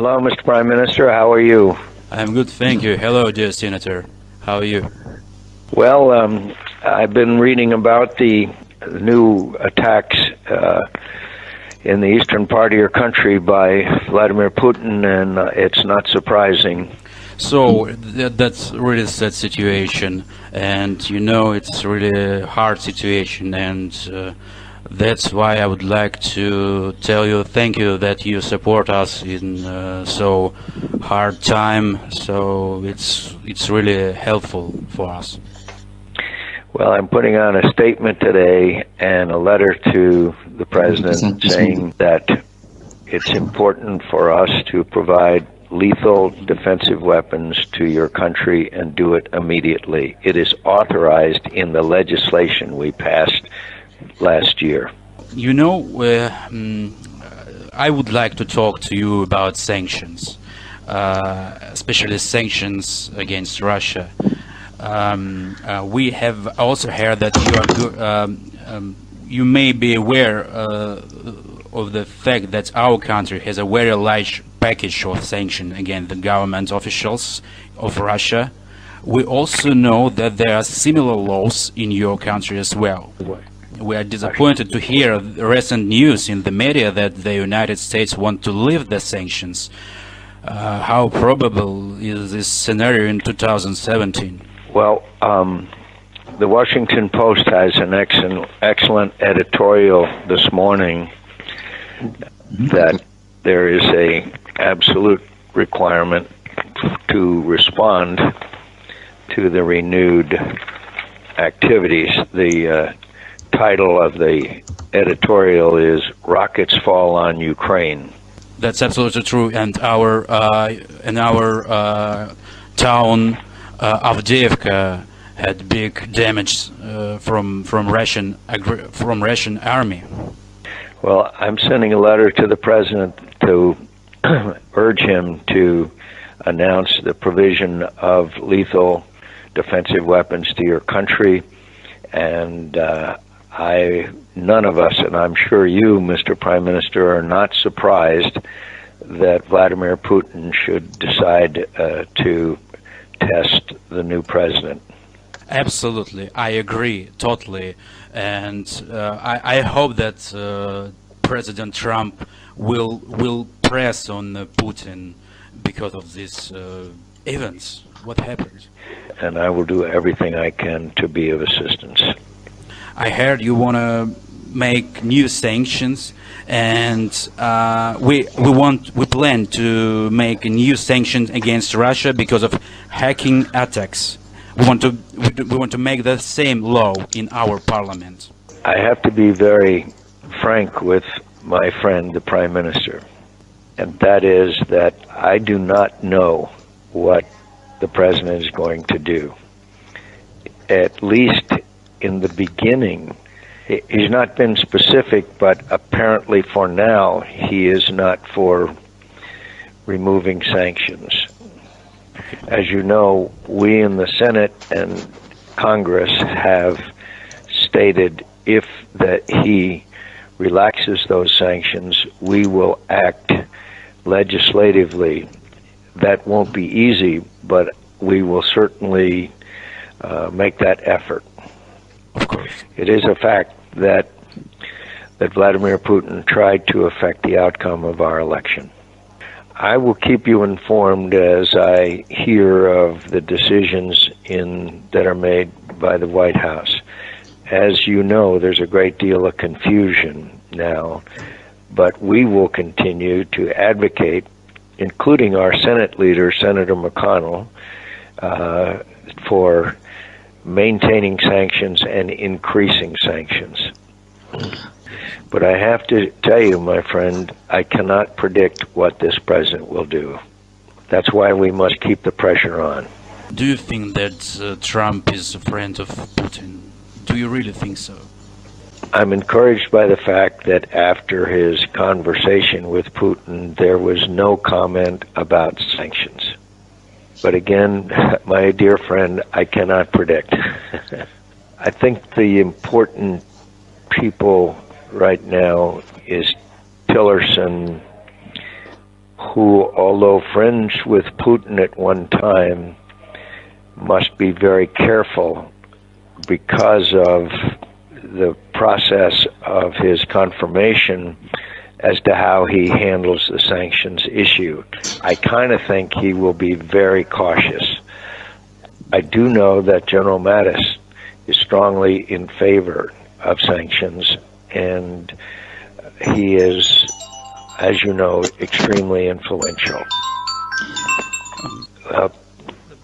Hello, Mr. Prime Minister. How are you? I'm good, thank you. Hello, dear Senator. How are you? Well, I've been reading about the new attacks in the eastern part of your country by Vladimir Putin, and it's not surprising. So, that's really a sad situation, and you know it's really a hard situation, and that's why I would like to tell you thank you that you support us in so hard time. So it's really helpful for us. Well, I'm putting on a statement today and a letter to the President saying that it's important for us to provide lethal defensive weapons to your country and do it immediately. It is authorized in the legislation we passed last year. You know, I would like to talk to you about sanctions, especially sanctions against Russia. We have also heard that you may be aware of the fact that our country has a very large package of sanctions against the government officials of Russia. We also know that there are similar laws in your country as well. We are disappointed to hear the recent news in the media that the United States want to lift the sanctions. How probable is this scenario in 2017? Well, the Washington Post has an excellent editorial this morning that there is an absolute requirement to respond to the renewed activities. The title of the editorial is "Rockets Fall on Ukraine." That's absolutely true, and our town Avdiivka had big damage from Russian army. Well, I'm sending a letter to the President to urge him to announce the provision of lethal defensive weapons to your country, and none of us, and I'm sure you, Mr. Prime Minister, are not surprised that Vladimir Putin should decide to test the new president. Absolutely, I agree totally, and I hope that President Trump will press on Putin because of these events. What happened? And I will do everything I can to be of assistance. I heard you want to make new sanctions, and we plan to make new sanctions against Russia because of hacking attacks. We want to make the same law in our parliament. I have to be very frank with my friend, the Prime Minister, and that is that I do not know what the President is going to do. At least in the beginning, he's not been specific, but apparently for now, he is not for removing sanctions. As you know, we in the Senate and Congress have stated if that he relaxes those sanctions, we will act legislatively. That won't be easy, but we will certainly make that effort. Of course. It is a fact that Vladimir Putin tried to affect the outcome of our election. I will keep you informed as I hear of the decisions that are made by the White House. As you know, there's a great deal of confusion now, but we will continue to advocate, including our Senate leader, Senator McConnell, for maintaining sanctions and increasing sanctions. But I have to tell you, my friend, I cannot predict what this president will do. That's why we must keep the pressure on. Do you think that Trump is a friend of Putin? Do you really think so? I'm encouraged by the fact that after his conversation with Putin, there was no comment about sanctions. But again, my dear friend, I cannot predict. I think the important people right now is Tillerson, who, although friends with Putin at one time, must be very careful because of the process of his confirmation as to how he handles the sanctions issue. I kind of think he will be very cautious. I do know that General Mattis is strongly in favor of sanctions, and he is, as you know, extremely influential.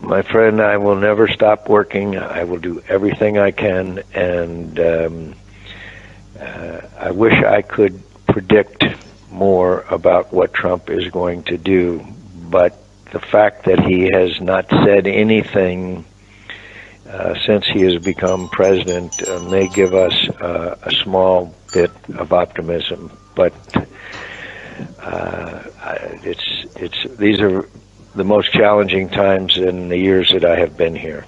My friend, I will never stop working. I will do everything I can, and I wish I could predict more about what Trump is going to do, but the fact that he has not said anything since he has become president may give us a small bit of optimism, but these are the most challenging times in the years that I have been here.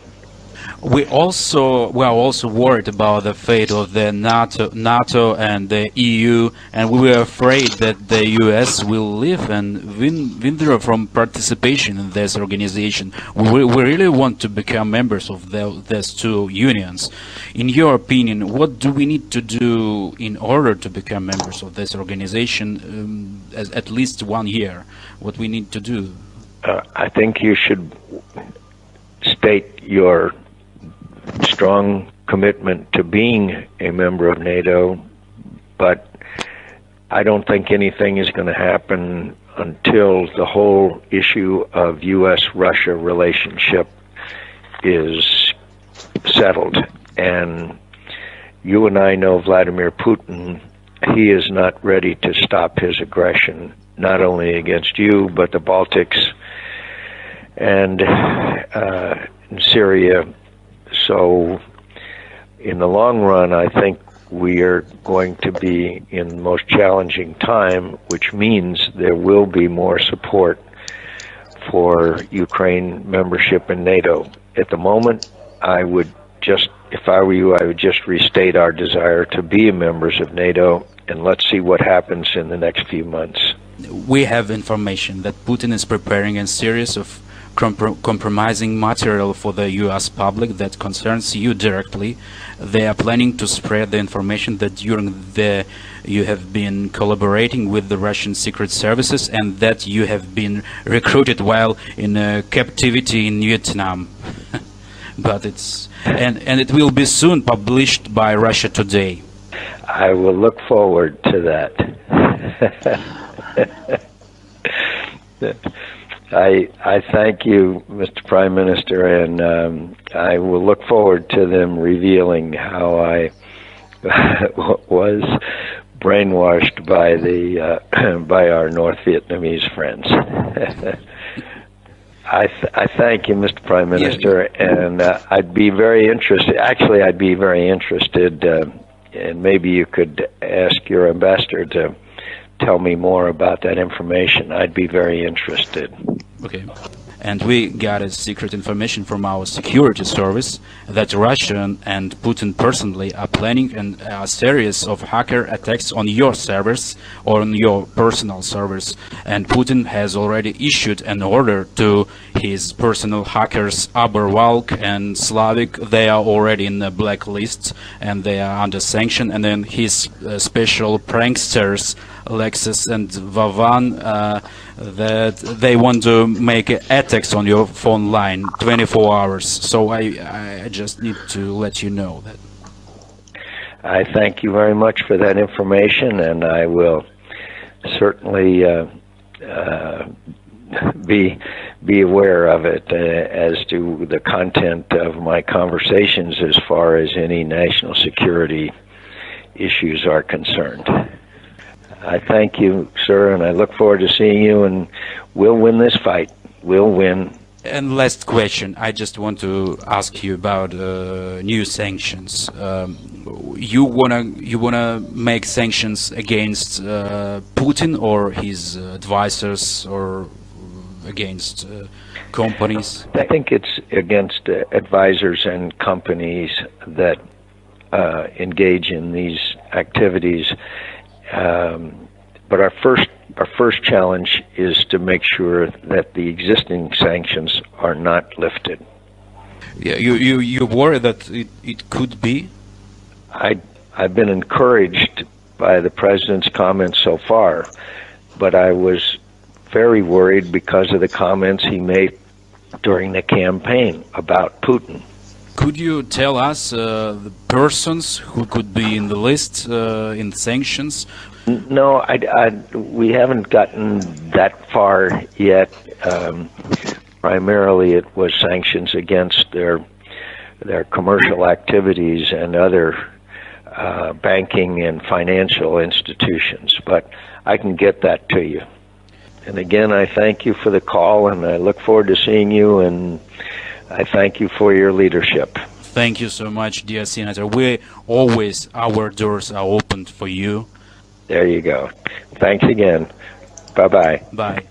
We are also worried about the fate of the NATO and the EU, and we are afraid that the US will leave and withdraw from participation in this organization. We really want to become members of these two unions. In your opinion, what do we need to do in order to become members of this organization? At least 1 year. What we need to do? I think you should state your strong commitment to being a member of NATO, but I don't think anything is going to happen until the whole issue of U.S.-Russia relationship is settled. And you and I know Vladimir Putin. He is not ready to stop his aggression, not only against you, but the Baltics and in Syria. So in the long run, I think we are going to be in the most challenging time, which means there will be more support for Ukraine membership in NATO. At the moment, I would just, if I were you, I would just restate our desire to be members of NATO, and let's see what happens in the next few months. We have information that Putin is preparing a series of compromising material for the U.S. public that concerns you directly. They are planning to spread the information that you have been collaborating with the Russian secret services and that you have been recruited while in captivity in Vietnam. But and it will be soon published by Russia Today. I will look forward to that. I thank you, Mr. Prime Minister, and I will look forward to them revealing how I was brainwashed by by our North Vietnamese friends. I thank you, Mr. Prime Minister, and I'd be very interested. Actually, I'd be very interested, and maybe you could ask your ambassador to tell me more about that information. I'd be very interested. Okay. And we got a secret information from our security service that Russia and Putin personally are planning a series of hacker attacks on your servers or on your personal servers. And Putin has already issued an order to his personal hackers, Aberwalk and Slavik. They are already in the blacklist and they are under sanction. And then his special pranksters, Alexis and Vavan, that they want to make attacks on your phone line 24 hours. So I just need to let you know that. I thank you very much for that information, and I will certainly be aware of it as to the content of my conversations as far as any national security issues are concerned. I thank you, sir, and I look forward to seeing you, and we'll win this fight. We'll win. And last question, I just want to ask you about new sanctions. You wanna make sanctions against Putin or his advisors or against companies? I think it's against advisors and companies that engage in these activities. But our first challenge is to make sure that the existing sanctions are not lifted. Yeah, you worry that it could be? I've been encouraged by the president's comments so far, but I was very worried because of the comments he made during the campaign about Putin. Could you tell us the persons who could be in the list in sanctions? No, we haven't gotten that far yet. Primarily, it was sanctions against their commercial activities and other banking and financial institutions. But I can get that to you. And again, I thank you for the call, and I look forward to seeing you, and I thank you for your leadership. Thank you so much, dear Senator. Our doors are open for you. There you go. Thanks again. Bye-bye. Bye.